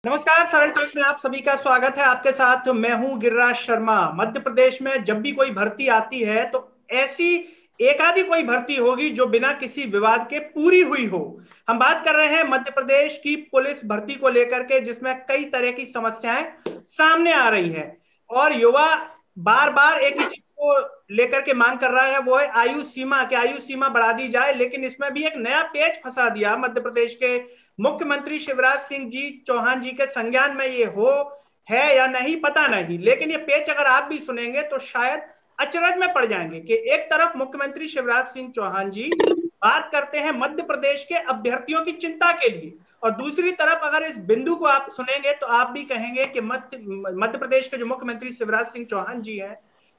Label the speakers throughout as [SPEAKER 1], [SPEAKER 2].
[SPEAKER 1] नमस्कार। सरल टॉक में आप सभी का स्वागत है। आपके साथ मैं हूं गिरिराज शर्मा। मध्य प्रदेश में जब भी कोई भर्ती आती है तो ऐसी एक आधी कोई भर्ती होगी जो बिना किसी विवाद के पूरी हुई हो। हम बात कर रहे हैं मध्य प्रदेश की पुलिस भर्ती को लेकर के, जिसमें कई तरह की समस्याएं सामने आ रही है और युवा बार बार एक ही चीज को लेकर के मांग कर रहा है, वो है आयु सीमा, कि आयु सीमा बढ़ा दी जाए। लेकिन इसमें भी एक नया पेच फंसा दिया मध्य प्रदेश के मुख्यमंत्री शिवराज सिंह जी चौहान जी के संज्ञान में। ये हो है या नहीं पता नहीं, लेकिन ये पेच अगर आप भी सुनेंगे तो शायद अचरज में पड़ जाएंगे कि एक तरफ मुख्यमंत्री शिवराज सिंह चौहान जी बात करते हैं मध्य प्रदेश के अभ्यर्थियों की चिंता के लिए, और दूसरी तरफ अगर इस बिंदु को आप सुनेंगे तो आप भी कहेंगे कि मध्य प्रदेश के जो मुख्यमंत्री शिवराज सिंह चौहान जी हैं,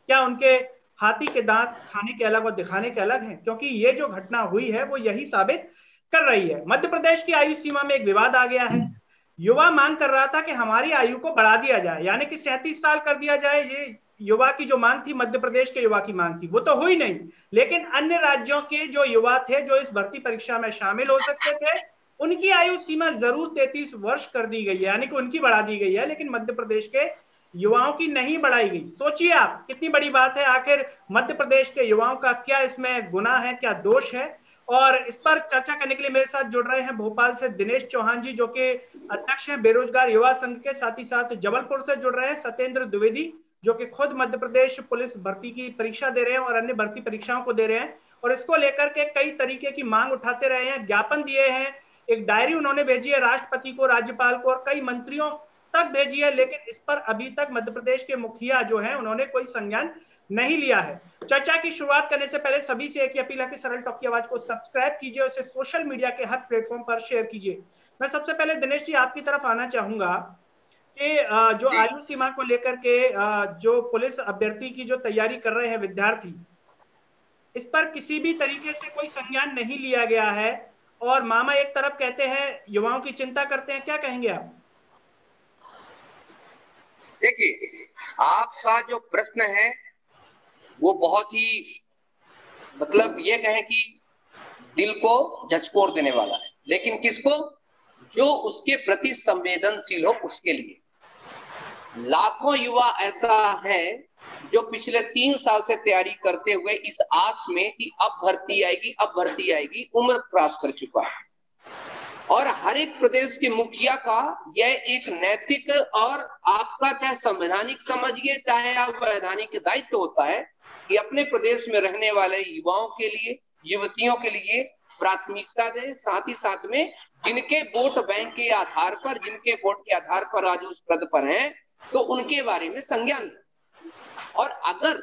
[SPEAKER 1] क्या उनके हाथी के दांत खाने के अलग और दिखाने के अलग हैं? क्योंकि ये जो घटना हुई है वो यही साबित कर रही है। मध्य प्रदेश की आयु सीमा में एक विवाद आ गया है। युवा मांग कर रहा था कि हमारी आयु को बढ़ा दिया जाए, यानी कि 37 साल कर दिया जाए। ये युवा की जो मांग थी, मध्य प्रदेश के युवा की मांग थी, वो तो हुई नहीं। लेकिन अन्य राज्यों के जो युवा थे जो इस भर्ती परीक्षा में शामिल हो सकते थे, उनकी आयु सीमा जरूर 33 वर्ष कर दी गई है, यानी कि उनकी बढ़ा दी गई है, लेकिन मध्य प्रदेश के युवाओं की नहीं बढ़ाई गई। सोचिए आप, कितनी बड़ी बात है। आखिर मध्य प्रदेश के युवाओं का क्या इसमें गुनाह है, क्या दोष है? और इस पर चर्चा करने के लिए मेरे साथ जुड़ रहे हैं भोपाल से दिनेश चौहान जी, जो कि अध्यक्ष हैं बेरोजगार युवा संघ के। साथ ही साथ जबलपुर से जुड़ रहे हैं सत्येंद्र द्विवेदी, जो कि खुद मध्य प्रदेश पुलिस भर्ती की परीक्षा दे रहे हैं और अन्य भर्ती परीक्षाओं को दे रहे हैं, और इसको लेकर के कई तरीके की मांग उठाते रहे हैं, ज्ञापन दिए हैं। एक डायरी उन्होंने भेजी है राष्ट्रपति को, राज्यपाल को और कई मंत्रियों तक भेजी है, लेकिन इस पर अभी तक मध्य प्रदेश के मुखिया जो हैं उन्होंने कोई संज्ञान नहीं लिया है। चर्चा की शुरुआत करने से पहले सभी से एक ही अपील है कि सरल टॉक की आवाज को सब्सक्राइब कीजिए और इसे सोशल मीडिया के हर प्लेटफॉर्म पर शेयर कीजिए। मैं सबसे पहले दिनेश जी आपकी तरफ आना चाहूंगा कि जो
[SPEAKER 2] जी।
[SPEAKER 1] आयु सीमा को लेकर के जो पुलिस अभ्यर्थी की जो तैयारी कर रहे हैं विद्यार्थी, इस पर किसी भी तरीके से कोई संज्ञान नहीं लिया गया है, और मामा एक तरफ कहते हैं युवाओं की चिंता करते हैं। क्या कहेंगे आप?
[SPEAKER 2] देखिए, आपका जो प्रश्न है वो बहुत ही ये कहें कि दिल को झकझोर देने वाला है, लेकिन किसको? जो उसके प्रति संवेदनशील हो उसके लिए। लाखों युवा ऐसा है जो पिछले 3 साल से तैयारी करते हुए इस आस में कि अब भर्ती आएगी, अब भर्ती आएगी, उम्र क्रॉस कर चुका है। और हर एक प्रदेश के मुखिया का यह एक नैतिक और आपका चाहे संवैधानिक समझिए चाहे आप वैधानिक दायित्व होता है कि अपने प्रदेश में रहने वाले युवाओं के लिए, युवतियों के लिए प्राथमिकता दे। साथ ही साथ में जिनके वोट बैंक के आधार पर, जिनके वोट के आधार पर आज उस पद पर हैं, तो उनके बारे में संज्ञान लें। और अगर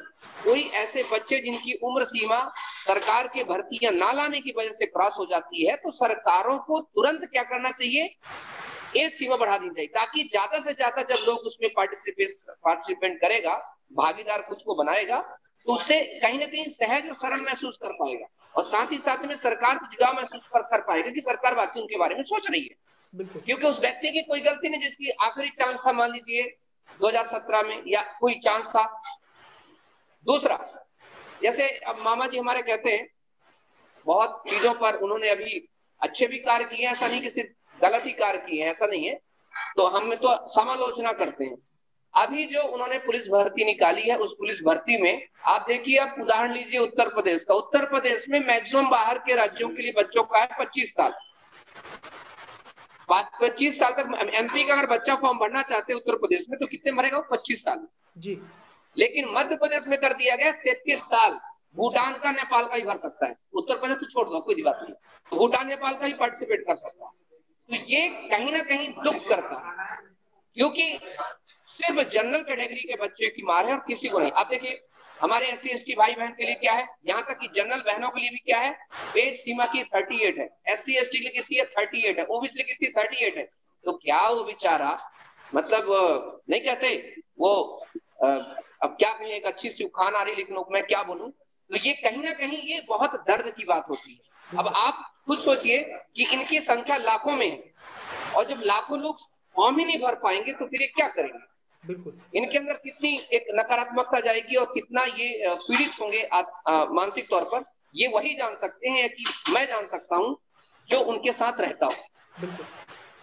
[SPEAKER 2] कोई ऐसे बच्चे जिनकी उम्र सीमा सरकार की भर्तियां ना लाने की वजह से क्रॉस हो जाती है, तो सरकारों को तुरंत क्या करना चाहिए? एज सीमा बढ़ा दी जाए, ताकि ज्यादा से ज्यादा जब लोग उसमें पार्टिसिपेंट करेगा, भागीदार खुद को बनाएगा, तो उससे कहीं ना कहीं सहज और सरल महसूस कर पाएगा, और साथ ही साथ में सरकार से जुड़ाव महसूस कर पाएगा कि सरकार वाकई उनके बारे में सोच रही है। क्योंकि उस व्यक्ति की कोई गलती नहीं, जिसकी आखिरी चांस था, मान लीजिए 2017 में या कोई चांस था। दूसरा, जैसे अब मामा जी हमारे कहते हैं बहुत चीजों पर उन्होंने अभी अच्छे भी कार्य किए, ऐसा नहीं कि सिर्फ गलत ही कार्य किए, ऐसा नहीं है, तो हम तो समालोचना करते हैं। अभी जो उन्होंने पुलिस भर्ती निकाली है, उस पुलिस भर्ती में आप देखिए, आप उदाहरण लीजिए उत्तर प्रदेश का। उत्तर प्रदेश में मैक्सिमम बाहर के राज्यों के लिए बच्चों का है 25 साल। 25 साल तक एमपी का अगर बच्चा फॉर्म भरना चाहते हैं उत्तर प्रदेश में, तो कितने मरेगा? 25 साल
[SPEAKER 1] जी।
[SPEAKER 2] लेकिन मध्य प्रदेश में कर दिया गया 33 साल। भूटान का, नेपाल का भी भर सकता है, उत्तर प्रदेश तो छोड़ दो, कोई बात नहीं, तो भूटान नेपाल का भी पार्टिसिपेट कर सकता है। तो ये कहीं ना कहीं दुख करता है, क्योंकि सिर्फ जनरल कैटेगरी के बच्चे की मार है और किसी को नहीं। आप देखिए, हमारे SC ST भाई बहन के लिए क्या है, यहाँ तक कि जनरल बहनों के लिए भी क्या है, एज सीमा की 38 है, SC ST के लिए कितनी है? 38 है, OBC के लिए कितनी? 38 है। तो क्या वो बेचारा, नहीं कहते वो अब क्या कहें, एक अच्छी सी उखान आ रही, लेकिन मैं क्या बोलूं, तो ये कहीं ना कहीं ये बहुत दर्द की बात होती है। अब आप खुद सोचिए कि इनकी संख्या लाखों में है, और जब लाखों लोग फॉर्म ही नहीं भर पाएंगे तो फिर ये क्या करेंगे?
[SPEAKER 1] बिल्कुल।
[SPEAKER 2] इनके अंदर कितनी एक नकारात्मकता जाएगी और कितना ये पीड़ित होंगे मानसिक तौर पर, ये वही जान सकते हैं कि मैं जान सकता हूं जो उनके साथ रहता हूं।
[SPEAKER 1] बिल्कुल।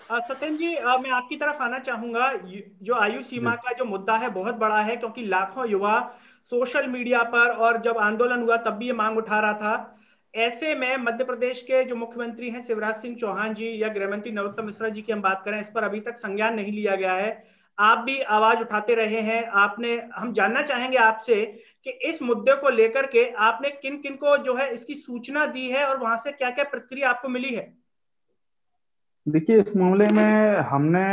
[SPEAKER 1] सत्येंद्र जी, मैं आपकी तरफ आना चाहूंगा। जो आयु सीमा
[SPEAKER 3] जी
[SPEAKER 1] का जो मुद्दा है बहुत बड़ा है, क्योंकि लाखों युवा सोशल मीडिया पर और जब आंदोलन हुआ तब भी ये मांग उठा रहा था। ऐसे में मध्य प्रदेश के जो मुख्यमंत्री हैं शिवराज सिंह चौहान जी या गृहमंत्री नरोत्तम मिश्रा जी की हम बात करें, इस पर अभी तक संज्ञान नहीं लिया गया है। आप भी आवाज उठाते रहे हैं। आपने हम जानना चाहेंगे आपसे कि इस मुद्दे को लेकर के आपने किन किन को जो है इसकी सूचना दी है और वहां से क्या क्या प्रतिक्रिया आपको मिली है।
[SPEAKER 3] देखिए, इस मामले में हमने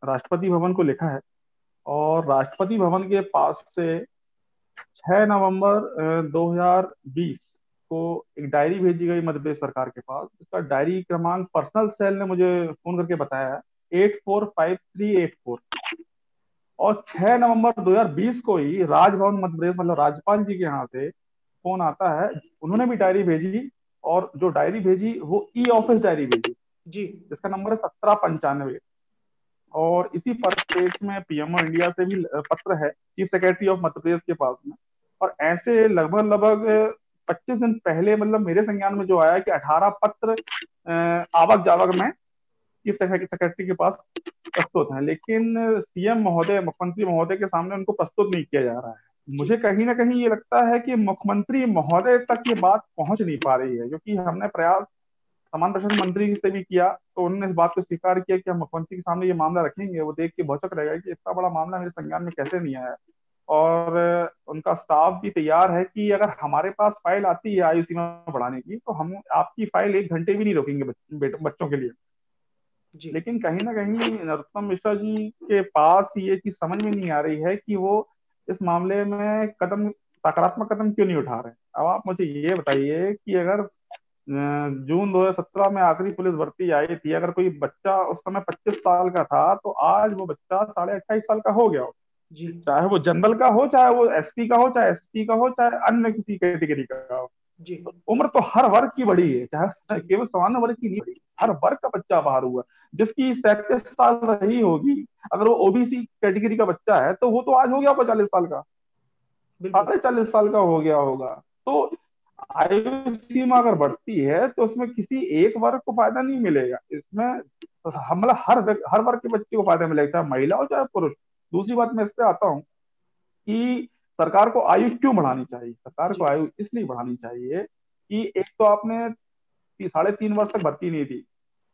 [SPEAKER 3] राष्ट्रपति भवन को लिखा है, और राष्ट्रपति भवन के पास से 6 नवंबर 2020 को एक डायरी भेजी गई मध्य प्रदेश सरकार के पास। इसका डायरी क्रमांक पर्सनल सेल ने मुझे फोन करके बताया है 845384। और 6 नवंबर 2020 को ही राजभवन मध्य प्रदेश, मतलब राज्यपाल जी के यहाँ से फोन आता है। उन्होंने भी डायरी भेजी, और जो डायरी भेजी वो ई ऑफिस डायरी भेजी,
[SPEAKER 1] जी
[SPEAKER 3] जिसका नंबर है 1795। और इसी परिपेक्ष में पीएमओ इंडिया से भी पत्र है chief secretary of Madhya Pradesh के पास में। और ऐसे लगभग लगभग 25 दिन पहले, मतलब मेरे संज्ञान में जो आया कि 18 पत्र आवक जावक में चीफ सेक्रेटरी के पास प्रस्तुत हैं, लेकिन सीएम महोदय, मुख्यमंत्री महोदय के सामने उनको प्रस्तुत नहीं किया जा रहा है।
[SPEAKER 1] जी
[SPEAKER 3] मुझे कहीं ना कहीं ये लगता है कि मुख्यमंत्री महोदय तक ये बात पहुंच नहीं पा रही है, क्योंकि हमने प्रयास सामान्य प्रशासन मंत्री से भी किया, तो उन्होंने इस बात को स्वीकार किया कि हम मुख्यमंत्री के सामने ये मामला रखेंगे। वो देख के भौचक रहेगा कि इतना बड़ा मामला मेरे संज्ञान में कैसे नहीं आया। और उनका स्टाफ भी तैयार है कि अगर हमारे पास फाइल आती है आयु सीमा बढ़ाने की, तो हम आपकी फाइल 1 घंटे भी नहीं रोकेंगे बच्चों के लिए।
[SPEAKER 1] जी
[SPEAKER 3] लेकिन कहीं ना कहीं नरोत्तम मिश्रा जी के पास ये चीज समझ में नहीं आ रही है कि वो इस मामले में सकारात्मक कदम क्यों नहीं उठा रहे हैं। अब आप मुझे ये बताइए कि अगर जून 2017 में आखिरी पुलिस भर्ती आई थी, अगर कोई बच्चा उस समय 25 साल का था, तो आज वो बच्चा 28.5 साल का हो गया हो।
[SPEAKER 1] जी
[SPEAKER 3] चाहे वो जनरल का हो, चाहे वो एसटी का हो, चाहे एसटी का हो, चाहे अन्य किसी कैटेगरी का हो।
[SPEAKER 1] जी
[SPEAKER 3] तो उम्र तो हर वर्ग की बढ़ी है, चाहे
[SPEAKER 1] जी
[SPEAKER 3] केवल सामान्य वर्ग की नहीं बढ़ी, हर वर्ग का बच्चा बाहर हुआ। जिसकी 37 साल रही होगी, अगर वो ओबीसी कैटेगरी का बच्चा है, तो वो तो आज हो गया 45 साल का,
[SPEAKER 1] बिल्कुल
[SPEAKER 3] 40.5 साल का हो गया होगा। तो आयु सीमा अगर बढ़ती है तो उसमें किसी एक वर्ग को फायदा नहीं मिलेगा, इसमें मतलब हर वर्ग के बच्चे को फायदा मिलेगा, चाहे महिला हो चाहे पुरुष। दूसरी बात मैं इस पे आता हूँ कि सरकार को आयु क्यों बढ़ानी चाहिए। सरकार को
[SPEAKER 1] जी
[SPEAKER 3] आयु इसलिए बढ़ानी चाहिए कि एक तो आपने 3.5 वर्ष तक भर्ती नहीं थी,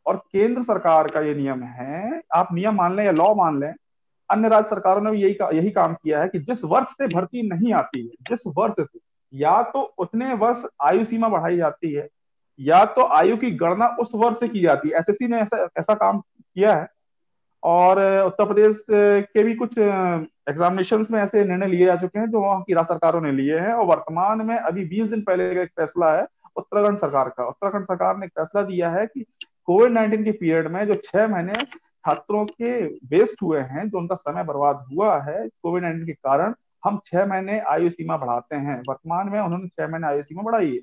[SPEAKER 3] और केंद्र सरकार का ये नियम है, आप नियम मान लें या लॉ मान लें, अन्य राज्य सरकारों ने भी यही काम किया है कि जिस वर्ष से भर्ती नहीं आती है, जिस वर्ष से, या तो उतने वर्ष आयु सीमा बढ़ाई जाती है, या तो आयु की गणना उस वर्ष से की जाती है। एसएससी ने ऐसा ऐसा काम किया है। और उत्तर प्रदेश के भी कुछ एग्जामिनेशन में ऐसे निर्णय लिए जा चुके हैं जो वहाँ की राज्य सरकारों ने लिए हैं। और वर्तमान में अभी 20 दिन पहले का एक फैसला है उत्तराखंड सरकार का। उत्तराखंड सरकार ने एक फैसला दिया है कि कोविड-19 के पीरियड में जो 6 महीने छात्रों के वेस्ट हुए हैं, जो उनका समय बर्बाद हुआ है कोविड-19 के कारण, हम 6 महीने आयु सीमा बढ़ाते हैं। वर्तमान में उन्होंने 6 महीने आयु सीमा बढ़ाई है,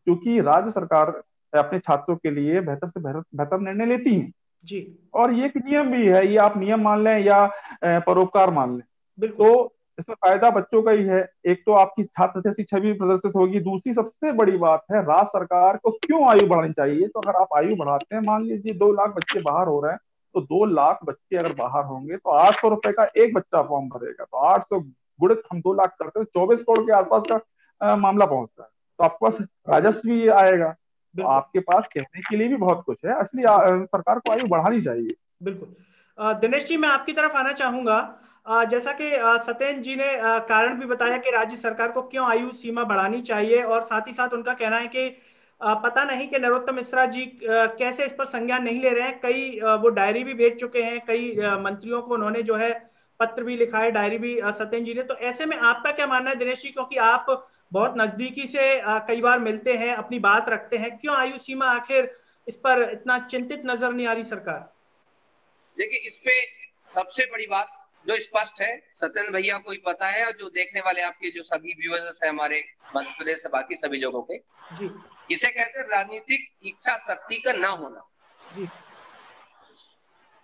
[SPEAKER 3] क्योंकि राज्य सरकार अपने छात्रों के लिए बेहतर से बेहतर निर्णय लेती है।
[SPEAKER 1] जी
[SPEAKER 3] और ये एक नियम भी है, ये आप नियम मान लें या परोपकार मान लें,
[SPEAKER 1] बिल्कुल
[SPEAKER 3] तो इसमें फायदा बच्चों का ही है। एक तो आपकी छात्र जैसी छवि प्रदर्शित होगी, दूसरी सबसे बड़ी बात है राज्य सरकार को क्यों आयु बढ़ानी चाहिए। तो अगर आप आयु बढ़ाते हैं, मान लीजिए 2 लाख बच्चे बाहर हो रहे हैं, तो 2 लाख बच्चे अगर बाहर होंगे तो 800 रुपए का एक बच्चा फॉर्म भरेगा, तो 800 गुणित हम 2 लाख करते हैं, 24 करोड़ के आसपास का मामला पहुंचता है। तो आपके पास राजस्व भी आएगा, तो
[SPEAKER 1] बिल्कुल
[SPEAKER 3] आपके पास कहने के लिए भी बहुत कुछ है। इसलिए
[SPEAKER 1] जी
[SPEAKER 3] सरकार को आयु बढ़ानी चाहिए।
[SPEAKER 1] बिल्कुल। दिनेश जी, मैं आपकी तरफ आना चाहूंगा। जैसा कि सत्येंद्र जी ने कारण भी बताया कि राज्य सरकार को क्यों आयु सीमा बढ़ानी चाहिए, और साथ ही साथ उनका कहना है कि पता नहीं कि नरोत्तम मिश्रा जी कैसे इस पर संज्ञान नहीं ले रहे हैं। कई वो डायरी भी भेज चुके हैं, कई मंत्रियों को उन्होंने जो है पत्र भी लिखा है, डायरी भी सत्येंद्र जी ने। तो ऐसे में आपका क्या मानना है दिनेश जी, क्योंकि आप बहुत नजदीकी से कई बार मिलते हैं, अपनी बात रखते हैं, क्यों आयु सीमा आखिर इस पर इतना चिंतित नजर नहीं आ रही सरकार।
[SPEAKER 2] देखिए, इस पे सबसे बड़ी बात जो स्पष्ट है, सत्येंद्र भैया को ही पता है, और जो देखने वाले आपके जो सभी व्यूअर्स है हमारे मध्य प्रदेश से बाकी सभी जगहों के,
[SPEAKER 1] जी
[SPEAKER 2] इसे कहते हैं राजनीतिक इच्छा शक्ति का ना होना।
[SPEAKER 1] जी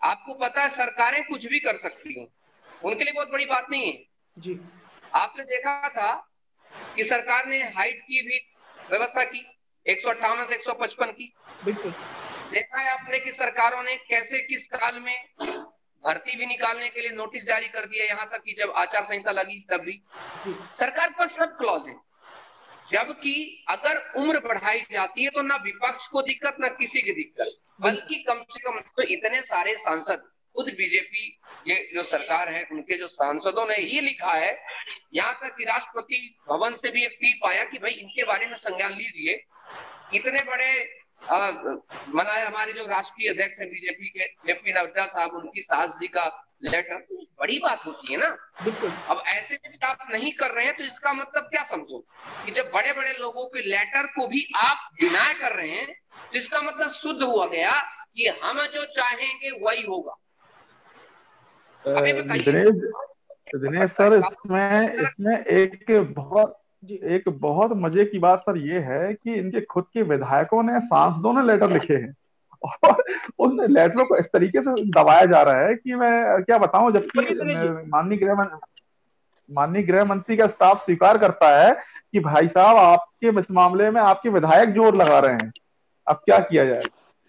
[SPEAKER 2] आपको पता है सरकारें कुछ भी कर सकती हैं, उनके लिए बहुत बड़ी बात नहीं है।
[SPEAKER 1] जी
[SPEAKER 2] आपने देखा था कि सरकार ने हाइट की भी व्यवस्था की, 158 से 155 की।
[SPEAKER 1] बिल्कुल
[SPEAKER 2] देखा है आपने कि सरकारों ने कैसे किस काल में भर्ती भी निकालने के लिए नोटिस जारी कर दिया, यहाँ तक कि जब आचार संहिता लगी तब भी सरकार पर सब क्लॉज है। जबकि अगर उम्र बढ़ाई जाती है तो ना विपक्ष को दिक्कत ना किसी की दिक्कत, बल्कि कम से कम तो इतने सारे सांसद, खुद बीजेपी ये जो सरकार है उनके जो सांसदों ने ये लिखा है, यहाँ तक कि राष्ट्रपति भवन से भी एक टीप आया कि भाई इनके बारे में संज्ञान लीजिए। इतने बड़े मनाए हमारे जो राष्ट्रीय अध्यक्ष है बीजेपी के जेपी नड्डा साहब, उनकी सास जी का लेटर, बड़ी बात होती है ना। अब ऐसे में भी आप नहीं कर रहे हैं तो इसका मतलब क्या समझो कि जब बड़े बड़े लोगों के लेटर को भी आप डिनाय कर रहे हैं तो इसका मतलब शुद्ध हुआ गया कि हम जो चाहेंगे वही होगा। अभी बताइए
[SPEAKER 3] दिनेश सर, इसमें एक बहुत मजे की बात सर ये है कि इनके खुद के विधायकों ने, सांसदों ने लेटर लिखे हैं और उन लेटरों को इस तरीके से दबाया जा रहा है कि मैं क्या बताऊं, जबकि माननीय गृह मंत्री का स्टाफ स्वीकार करता है कि भाई साहब आपके इस मामले में आपके विधायक जोर लगा रहे हैं, अब क्या किया जाए।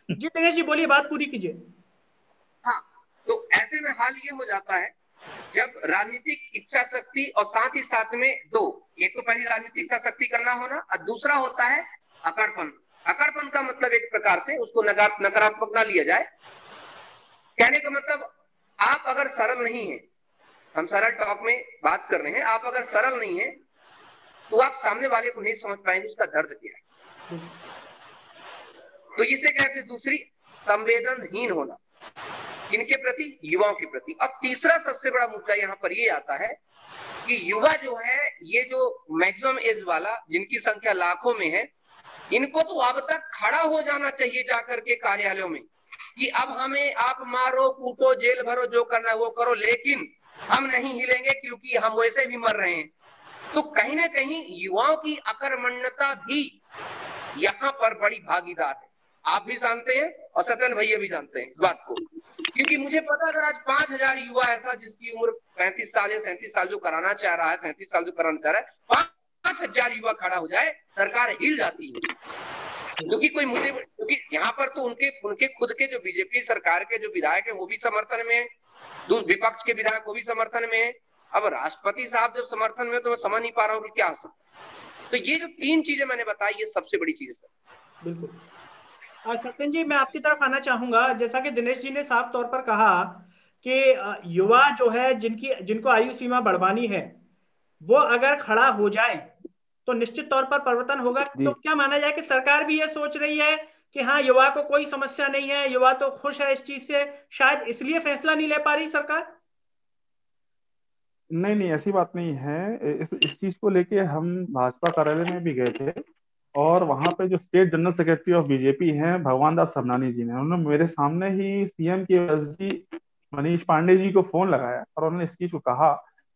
[SPEAKER 1] जी दिनेश जी बोलिए, बात पूरी कीजिए।
[SPEAKER 2] हाँ, तो ऐसे में हाल ये हो जाता है जब राजनीतिक इच्छा शक्ति और साथ ही साथ में दो, एक तो पहली राजनीतिक इच्छा शक्ति करना होना और दूसरा होता है अकड़पन। अकड़पन का मतलब एक प्रकार से उसको नकारात्मक ना लिया जाए, कहने का मतलब आप अगर सरल नहीं है, हम सरल टॉक में बात कर रहे हैं, आप अगर सरल नहीं है तो आप सामने वाले को नहीं समझ पाएंगे उसका दर्द क्या है। तो इसे कहते हैं दूसरी, संवेदनहीन होना इनके प्रति, युवाओं के प्रति। और तीसरा सबसे बड़ा मुद्दा यहाँ पर ये आता है कि युवा जो है, ये जो मैक्सिमम एज वाला जिनकी संख्या लाखों में है, इनको तो अब तक खड़ा हो जाना चाहिए जाकर के कार्यालयों में कि अब हमें आप मारो कूटो जेल भरो जो करना है वो करो, लेकिन हम नहीं हिलेंगे क्योंकि हम वैसे भी मर रहे हैं। तो कहीं ना कहीं युवाओं की अकर्मण्यता भी यहाँ पर बड़ी भागीदार है। आप भी जानते हैं और सत्यन भैया भी जानते हैं इस बात को, क्योंकि मुझे पता अगर आज 5000 युवा ऐसा जिसकी उम्र 35 साल या 37 साल जो कराना चाह रहा है, 37 साल जो कराना चाह रहा है, 5000 युवा खड़ा हो जाए, सरकार हिल जाती है। क्योंकि कोई मुद्दे, क्योंकि यहाँ पर तो उनके खुद के जो बीजेपी सरकार के जो विधायक है वो भी समर्थन में है, विपक्ष के विधायक वो भी समर्थन में है। अब राष्ट्रपति साहब जब समर्थन में, तो मैं समझ नहीं पा रहा हूँ कि क्या हो सकता। तो ये जो तीन चीजें मैंने बताई, ये सबसे बड़ी चीज है।
[SPEAKER 1] बिल्कुल। सत्यन जी, मैं आपकी तरफ आना चाहूंगा। जैसा कि दिनेश जी ने साफ तौर पर कहा कि युवा जो है, जिनको आयु सीमा बढ़वानी है, वो अगर खड़ा हो जाए तो निश्चित तौर पर परिवर्तन होगा। तो क्या माना जाए कि सरकार भी ये सोच रही है कि हाँ, युवा को कोई समस्या नहीं है, युवा तो खुश है इस चीज से, शायद इसलिए फैसला नहीं ले पा रही सरकार?
[SPEAKER 3] नहीं, ऐसी बात नहीं है। इस चीज को लेके हम भाजपा कार्यालय में भी गए थे और वहां पे जो state general secretary of BJP हैं भगवान दास सबनानी जी ने, उन्होंने मेरे सामने ही सीएम के एसडी मनीष पांडे जी को फोन लगाया और उन्होंने इस चीज को कहा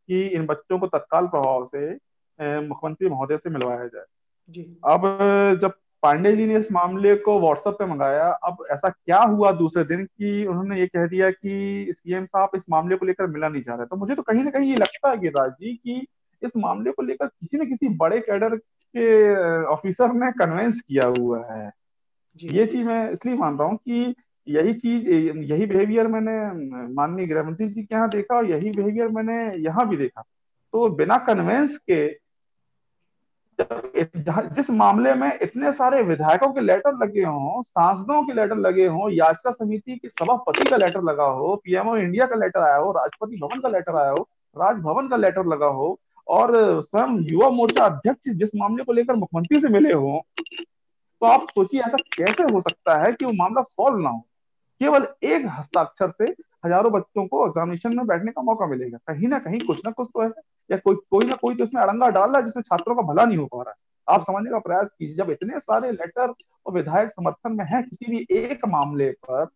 [SPEAKER 3] कि इन बच्चों को तत्काल प्रभाव से मुख्यमंत्री महोदय से मिलवाया जाए जी। अब जब पांडे जी ने इस मामले को व्हाट्सएप पे मंगाया, अब ऐसा क्या हुआ दूसरे दिन कि उन्होंने ये कह दिया कि सीएम साहब इस मामले को लेकर मिला नहीं जा रहा। तो मुझे तो कहीं ना कहीं ये लगता है गिरिराज जी कि इस मामले को लेकर किसी न किसी बड़े कैडर के ऑफिसर ने कन्वेंस किया हुआ है। ये चीज मैं इसलिए मान रहा हूँ कि यही बिहेवियर मैंने माननीय गृह मंत्री जी के यहाँ देखा और यही बिहेवियर मैंने यहाँ भी देखा। तो बिना कन्वेंस के जिस मामले में इतने सारे विधायकों के लेटर लगे हों, सांसदों के लेटर लगे हों, याचिका समिति के सभापति का लेटर लगा हो, पीएमओ इंडिया का लेटर आया हो, राष्ट्रपति भवन का लेटर आया हो, राजभवन का लेटर लगा हो और स्वयं युवा मोर्चा अध्यक्ष जिस मामले को लेकर मुख्यमंत्री से मिले हों, तो आप सोचिए ऐसा कैसे हो सकता है कि वो मामला सॉल्व ना हो। केवल एक हस्ताक्षर से हजारों बच्चों को एग्जामिनेशन में बैठने का मौका मिलेगा। कहीं ना कहीं कुछ ना कुछ तो है, या कोई ना कोई तो इसमें अड़ंगा डाल रहा है जिसमें छात्रों का भला नहीं हो पा रहा है। आप समझने का प्रयास कीजिए, जब इतने सारे लेटर और विधायक समर्थन में है किसी भी एक मामले पर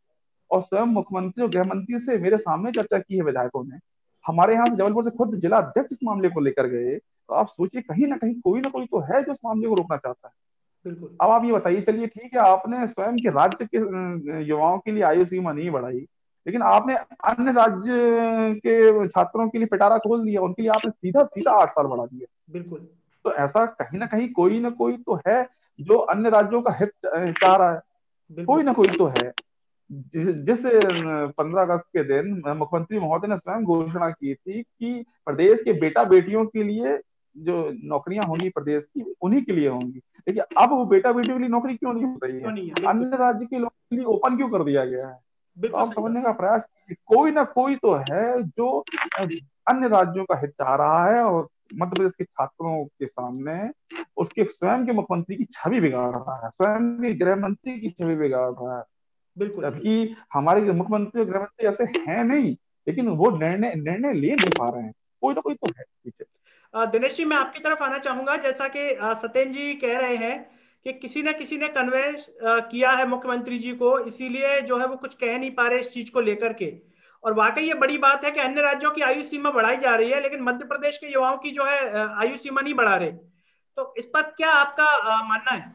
[SPEAKER 3] और स्वयं मुख्यमंत्री और गृह मंत्री से मेरे सामने चर्चा की है विधायकों ने, हमारे यहाँ से जबलपुर से खुद जिला अध्यक्ष इस मामले को लेकर गए, तो आप सोचिए कहीं ना कोई तो है जो इस मामले को रोकना चाहता है। बिल्कुल। अब आप ये बताइए, चलिए ठीक है, आपने स्वयं के राज्य के युवाओं के लिए आयु सीमा नहीं बढ़ाई, लेकिन आपने अन्य राज्य के छात्रों के लिए पिटारा खोल दिया, उनके लिए आपने सीधा 8 साल बढ़ा दिया। बिल्कुल। तो ऐसा कहीं ना कोई तो है जो अन्य राज्यों का हित चाह रहा है। कोई ना कोई तो है। जिस 15 अगस्त के दिन मुख्यमंत्री महोदय ने स्वयं घोषणा की थी कि प्रदेश के बेटा बेटियों के लिए जो नौकरियां होंगी प्रदेश की उन्हीं के लिए होंगी। देखिए अब वो बेटा बेटियों के लिए नौकरी क्यों नहीं हो रही
[SPEAKER 1] क्यों
[SPEAKER 3] है,
[SPEAKER 1] नहीं है, बिल्कुल
[SPEAKER 3] अन्य राज्य के लोगों के लिए ओपन क्यों कर दिया गया है। तो
[SPEAKER 1] बिल्कुल
[SPEAKER 3] आप
[SPEAKER 1] सही बात।
[SPEAKER 3] समझने का प्रयास कीजिए, कोई ना कोई तो है जो अन्य राज्यों का हित चाह रहा है और मध्य प्रदेश के छात्रों के सामने उसके स्वयं के मुख्यमंत्री की छवि बिगाड़ रहा है, स्वयं के गृह मंत्री की छवि बिगाड़ रहा है।
[SPEAKER 1] बिल्कुल
[SPEAKER 3] जबकि हमारे मुख्यमंत्री और गृह मंत्री ऐसे हैं नहीं, लेकिन
[SPEAKER 1] जी।
[SPEAKER 3] वो निर्णय निर्णय ले नहीं पा रहे हैं। कोई ना कोई तो है पीछे।
[SPEAKER 1] दिनेश जी, मैं आपकी तरफ आना चाहूंगा। जैसा कि सत्येंद्र जी कह रहे हैं कि किसी न किसी ने कन्वेंस किया है मुख्यमंत्री जी को, इसीलिए जो है वो कुछ कह नहीं पा रहे इस चीज को लेकर के। और वाकई ये बड़ी बात है कि अन्य राज्यों की आयु सीमा बढ़ाई जा रही है, लेकिन मध्य प्रदेश के युवाओं की जो है आयु सीमा नहीं बढ़ा रहे। तो इस पर क्या आपका मानना है?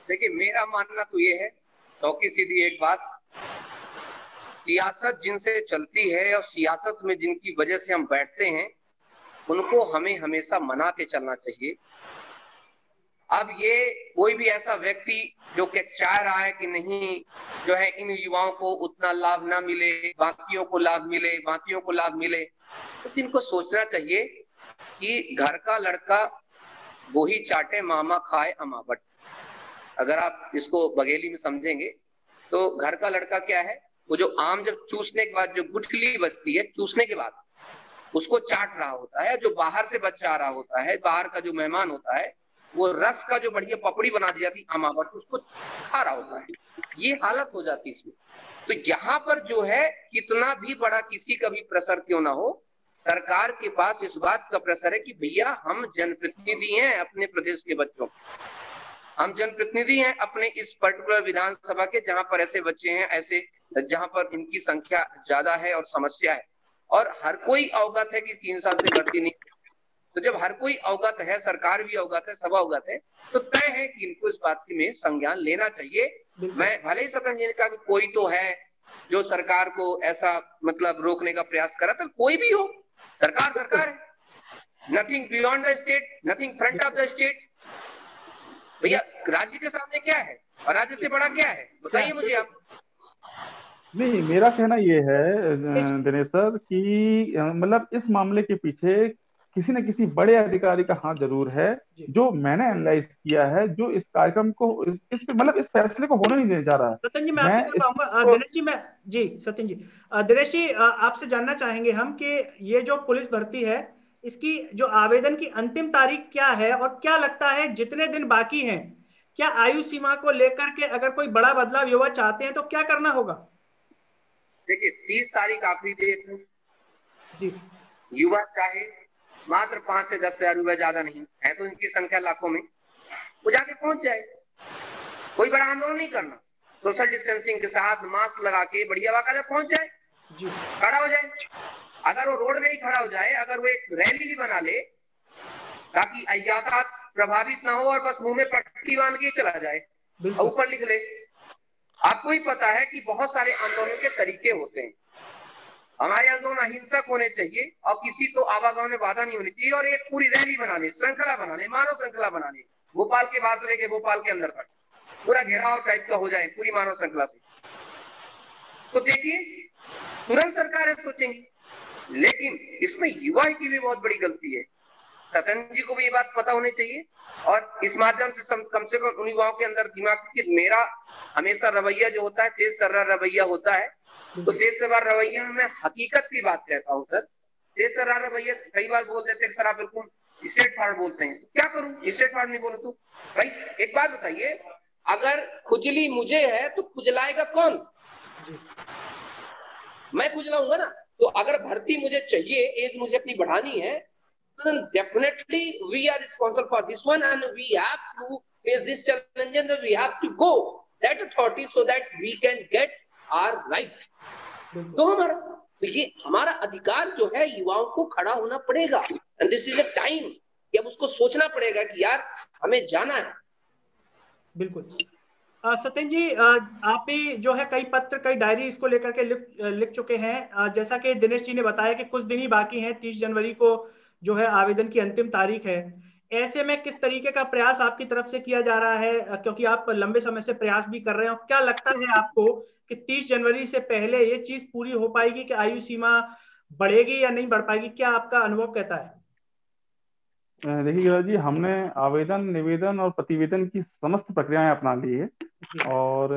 [SPEAKER 2] देखिए मेरा मानना तो ये है, चौकी सीधी एक बात, सियासत जिनसे चलती है और सियासत में जिनकी वजह से हम बैठते हैं उनको हमें हमेशा मना के चलना चाहिए। अब ये कोई भी ऐसा व्यक्ति जो कि चाह रहा है कि नहीं जो है इन युवाओं को उतना लाभ ना मिले, बाकियों को लाभ मिले, बाकियों को लाभ मिले, तो इनको सोचना चाहिए कि घर का लड़का गोही चाटे मामा खाए अमावट। अगर आप इसको बघेली में समझेंगे तो घर का लड़का क्या है, वो जो आम जब चूसने के बाद जो गुठली बचती है, चूसने के बाद उसको चाट रहा होता है, जो बाहर से बच्चा आ रहा होता है, बाहर का जो मेहमान होता है, वो रस का जो बढ़िया पपड़ी बना दी जाती अमावट उसको खा रहा होता है। ये हालत हो जाती है इसमें। तो यहाँ पर जो है कितना भी बड़ा किसी का भी प्रेशर क्यों ना हो, सरकार के पास इस बात का प्रेशर है कि भैया हम जनप्रतिनिधि हैं अपने प्रदेश के बच्चों, हम जनप्रतिनिधि हैं अपने इस पर्टिकुलर विधानसभा के, जहां पर ऐसे बच्चे हैं, ऐसे जहां पर इनकी संख्या ज्यादा है और समस्या है, और हर कोई अवगत है कि 3 साल से भर्ती नहीं। तो जब हर कोई अवगत है, सरकार भी अवगत है, सब अवगत है, तो तय है कि इनको इस बात में संज्ञान लेना चाहिए। मैं भले ही सतन जी ने कहा कि कोई तो है जो सरकार को ऐसा मतलब रोकने का प्रयास करा, तो कोई भी हो, सरकार सरकार है, nothing beyond the state, nothing front of the state. भैया राज्य के सामने क्या है और राज्य से बड़ा क्या है, बताइए मुझे आप।
[SPEAKER 3] नहीं, मेरा कहना ये है दिनेश सर कि मतलब इस मामले के पीछे किसी न किसी बड़े अधिकारी का हाथ जरूर है, जो मैंने एनालाइज किया है, जो इस कार्यक्रम को इस मतलब इस फैसले को होने नहीं देने जा रहा है।
[SPEAKER 1] सत्यन जी, मैं
[SPEAKER 3] मैं
[SPEAKER 1] आपकी तरफ आऊंगा।
[SPEAKER 3] इसको
[SPEAKER 1] दिनेश जी, मैं जी सत्यन जी, दिनेश जी, आपसे जानना चाहेंगे हम कि ये जो पुलिस भर्ती है, इसकी जो आवेदन की अंतिम तारीख क्या है, और क्या लगता है जितने दिन बाकी हैं, क्या आयु सीमा को लेकर के अगर कोई बड़ा बदलाव युवा चाहते हैं तो क्या करना होगा?
[SPEAKER 2] देखिए 30 तारीख आखिरी डेट है
[SPEAKER 1] जी।
[SPEAKER 2] युवा चाहे मात्र 5 से 10 हजार रुपए, ज्यादा नहीं है, तो इनकी संख्या लाखों में, वो जाके पहुंच जाए। कोई बड़ा आंदोलन नहीं करना, सोशल डिस्टेंसिंग के साथ मास्क लगा के बढ़िया बाकायदा पहुंच जाए
[SPEAKER 1] जी।
[SPEAKER 2] खड़ा हो जाए। अगर वो रोड में ही खड़ा हो जाए, अगर वो एक रैली भी बना ले ताकि यातायात प्रभावित ना हो, और बस मुंह में पट्टी बांध के चला जाए और ऊपर लिख ले। आपको ही पता है कि बहुत सारे आंदोलन के तरीके होते हैं, हमारे आंदोलन अहिंसक होने चाहिए और किसी को आवागमन में बाधा नहीं होनी चाहिए, और एक पूरी रैली बनाने, श्रृंखला बनाने, मानव श्रृंखला बनाने, भोपाल के बाहर से लेके भोपाल के अंदर तक पूरा घेराव टाइप का हो जाए पूरी मानव श्रृंखला से, तो देखिए तुरंत सरकारें सोचेंगी। लेकिन इसमें युवा की भी बहुत बड़ी गलती है, सतन जी को भी ये बात पता होनी चाहिए, और इस माध्यम से कम से कम उन युवाओं के अंदर दिमाग कि मेरा हमेशा रवैया जो होता है तेज तर्रा रवैया होता है, तो तेज तर्रा रवैया में मैं हकीकत की बात कहता हूँ सर। तेज तर्रा रवैया कई बार बोल देते हैं सर आप बिल्कुल स्ट्रेट फॉरवर्ड बोलते हैं, क्या करूं स्ट्रेट फॉरवर्ड नहीं बोलूं तो? भाई एक बात बताइए, अगर खुजली मुझे है तो खुजलाएगा कौन? मैं खुजलाऊंगा ना। तो अगर भर्ती मुझे चाहिए, एज मुझे अपनी बढ़ानी है, then definitely we are responsible for this one, and we have to face this challenge, and we have to go that authority so that we can get our right। तो हमारा अधिकार जो है युवाओं को खड़ा होना पड़ेगा, and this is a time कि अब उसको सोचना पड़ेगा कि यार हमें जाना है।
[SPEAKER 1] बिल्कुल। सत्यन जी, आप भी जो है कई पत्र, कई डायरी इसको लेकर के लिख चुके हैं। जैसा कि दिनेश जी ने बताया कि कुछ दिन ही बाकी हैं, 30 जनवरी को जो है आवेदन की अंतिम तारीख है। ऐसे में किस तरीके का प्रयास आपकी तरफ से किया जा रहा है, क्योंकि आप लंबे समय से प्रयास भी कर रहे हो, क्या लगता है आपको कि 30 जनवरी से पहले ये चीज पूरी हो पाएगी कि आयु सीमा बढ़ेगी या नहीं बढ़ पाएगी? क्या आपका अनुभव कहता है?
[SPEAKER 3] देखिए गिरिराज जी, हमने आवेदन, निवेदन और प्रतिवेदन की समस्त प्रक्रियाएं अपना ली है। और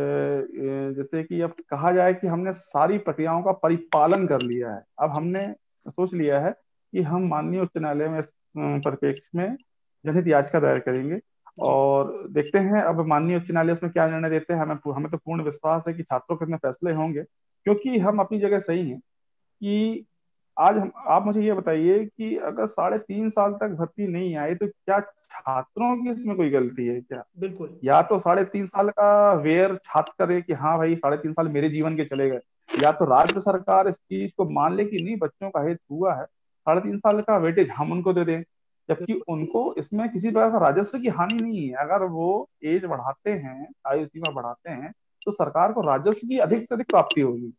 [SPEAKER 3] जैसे कि अब कहा जाए कि हमने सारी प्रक्रियाओं का परिपालन कर लिया है। अब हमने सोच लिया है कि हम माननीय उच्च न्यायालय में इस परिप्रेक्ष्य में जनहित याचिका दायर करेंगे और देखते हैं अब माननीय उच्च न्यायालय उसमें क्या निर्णय देते हैं। हमें तो पूर्ण विश्वास है कि छात्रों के इसमें फैसले होंगे, क्योंकि हम अपनी जगह सही हैं। कि आज हम आप मुझे ये बताइए कि अगर 3.5 साल तक भर्ती नहीं आई तो क्या छात्रों की इसमें कोई गलती है क्या?
[SPEAKER 1] बिल्कुल।
[SPEAKER 3] या तो 3.5 साल का वेयर छात्र करे कि हाँ भाई 3.5 साल मेरे जीवन के चले गए, या तो राज्य सरकार इस चीज को मान ले कि नहीं, बच्चों का हित हुआ है, 3.5 साल का वेटेज हम उनको दे दें, जबकि उनको इसमें किसी प्रकार का राजस्व की हानि नहीं है। अगर वो एज बढ़ाते हैं, आयु सीमा बढ़ाते हैं, तो सरकार को राजस्व की अधिक से अधिक प्राप्ति होगी,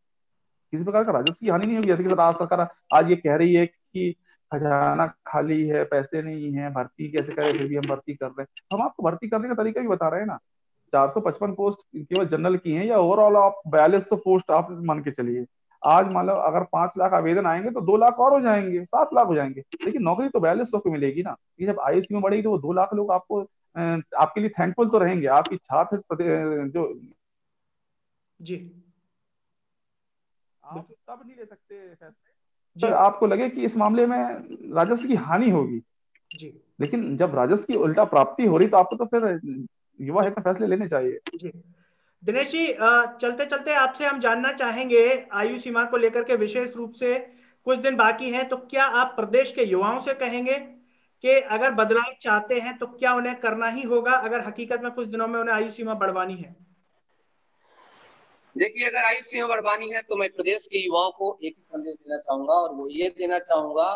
[SPEAKER 3] किसी प्रकार का राजस्व की हानि नहीं होगी। जैसे कि राज्य सरकार आज ये कह रही है कि खजाना खाली है, पैसे नहीं है, भर्ती कैसे करें, फिर भी हम भर्ती कर रहे हैं। हम आपको भर्ती करने का तरीका भी बता रहे हैं ना। 455 पोस्ट केवल जनरल की हैं, या ओवरऑल आप 4200 पोस्ट आप मान के चलिए। आज मान लो अगर 5 लाख आवेदन आएंगे तो 2 लाख और हो जाएंगे, 7 लाख हो जाएंगे, लेकिन नौकरी तो 4200 को मिलेगी ना। ये जब आयु सीमा बढ़ेगी तो वो 2 लाख लोग आपको आपके लिए थैंकफुल तो रहेंगे। आपकी छात्र जो
[SPEAKER 1] जी,
[SPEAKER 3] आप तब नहीं ले सकते फैसले
[SPEAKER 1] जी,
[SPEAKER 3] तो आपको लगे कि इस मामले में राजस्व की हानि होगी।
[SPEAKER 1] जी,
[SPEAKER 3] लेकिन जब राजस्व की उल्टा प्राप्ति हो रही तो आपको तो फिर युवा हित में फैसले लेने चाहिए।
[SPEAKER 1] जी। दिनेश जी, चलते चलते आपसे हम जानना चाहेंगे आयु सीमा को लेकर के, विशेष रूप से कुछ दिन बाकी हैं, तो क्या आप प्रदेश के युवाओं से कहेंगे कि अगर बदलाव चाहते हैं तो क्या उन्हें करना ही होगा, अगर हकीकत में कुछ दिनों में उन्हें आयु सीमा बढ़वानी है?
[SPEAKER 2] देखिए, अगर आयु सीमा बढ़वानी है तो मैं प्रदेश के युवाओं को एक ही संदेश देना चाहूंगा, और वो ये देना चाहूंगा,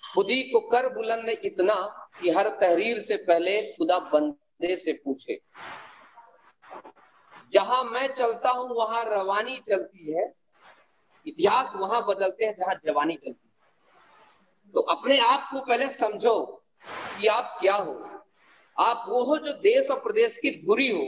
[SPEAKER 2] खुदी को कर बुलंद इतना कि हर तहरीर से पहले खुदा बंदे से पूछे। जहां मैं चलता हूं वहां रवानी चलती है, इतिहास वहां बदलते हैं जहां जवानी चलती है। तो अपने आप को पहले समझो कि आप क्या हो। आप वो हो जो देश और प्रदेश की धुरी हो,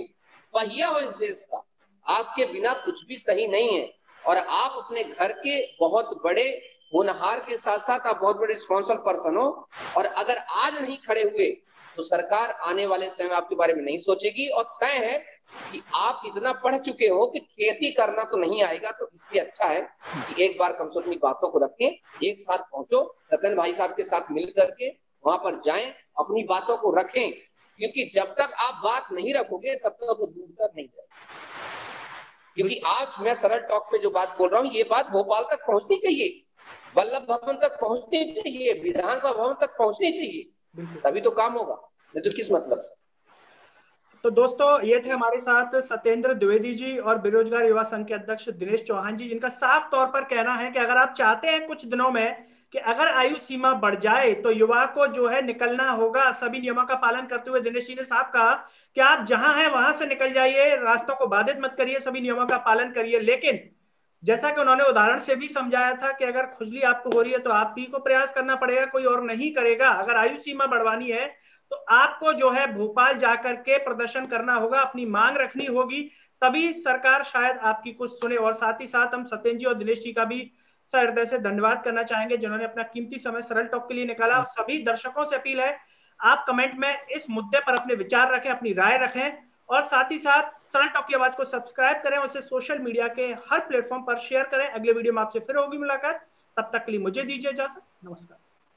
[SPEAKER 2] पहिया हो इस देश का। आपके बिना कुछ भी सही नहीं है, और आप अपने घर के बहुत बड़े होनहार के साथ साथ आप बहुत बड़े रिस्पॉन्सिबल पर्सन हो। और अगर आज नहीं खड़े हुए तो सरकार आने वाले समय में आपके बारे में नहीं सोचेगी। और तय है कि आप इतना पढ़ चुके हो कि खेती करना तो नहीं आएगा, तो इससे अच्छा है कि एक बार कम से कम अपनी बातों को रखें, एक साथ पहुंचो, सत्येंद्र भाई साहब के साथ मिल करके वहां पर जाएं, अपनी बातों को रखें, क्योंकि जब तक आप बात नहीं रखोगे तब तक वो दूर तक नहीं जाएगी। क्योंकि आज मैं सरल टॉक पे जो बात बोल रहा हूँ, ये बात भोपाल तक पहुंचनी चाहिए, वल्लभ भवन तक पहुंचनी चाहिए, विधानसभा भवन तक पहुंचनी चाहिए, तभी तो काम होगा, नहीं तो किस मतलब।
[SPEAKER 1] तो दोस्तों, ये थे हमारे साथ सत्येंद्र द्विवेदी जी और बेरोजगार युवा संघ के अध्यक्ष दिनेश चौहान जी, जिनका साफ तौर पर कहना है कि अगर आप चाहते हैं कुछ दिनों में कि अगर आयु सीमा बढ़ जाए तो युवा को जो है निकलना होगा सभी नियमों का पालन करते हुए। दिनेश जी ने साफ कहा कि आप जहां हैं वहां से निकल जाइए, रास्तों को बाधित मत करिए, सभी नियमों का पालन करिए। लेकिन जैसा कि उन्होंने उदाहरण से भी समझाया था कि अगर खुजली आपको हो रही है तो आप ही को प्रयास करना पड़ेगा, कोई और नहीं करेगा। अगर आयु सीमा बढ़वानी है तो आपको जो है भोपाल जाकर के प्रदर्शन करना होगा, अपनी मांग रखनी होगी, तभी सरकार शायद आपकी कुछ सुने। और साथ ही साथ हम सत्येंद्र जी और दिनेश जी का भी सहृदय से धन्यवाद करना चाहेंगे, जिन्होंने अपना कीमती समय सरल टॉक के लिए निकाला। और सभी दर्शकों से अपील है, आप कमेंट में इस मुद्दे पर अपने विचार रखें, अपनी राय रखें, और साथ ही साथ सरल टॉक की आवाज को सब्सक्राइब करें, उसे सोशल मीडिया के हर प्लेटफॉर्म पर शेयर करें। अगले वीडियो में आपसे फिर होगी मुलाकात, तब तक के लिए मुझे दीजिए इजाजत। नमस्कार।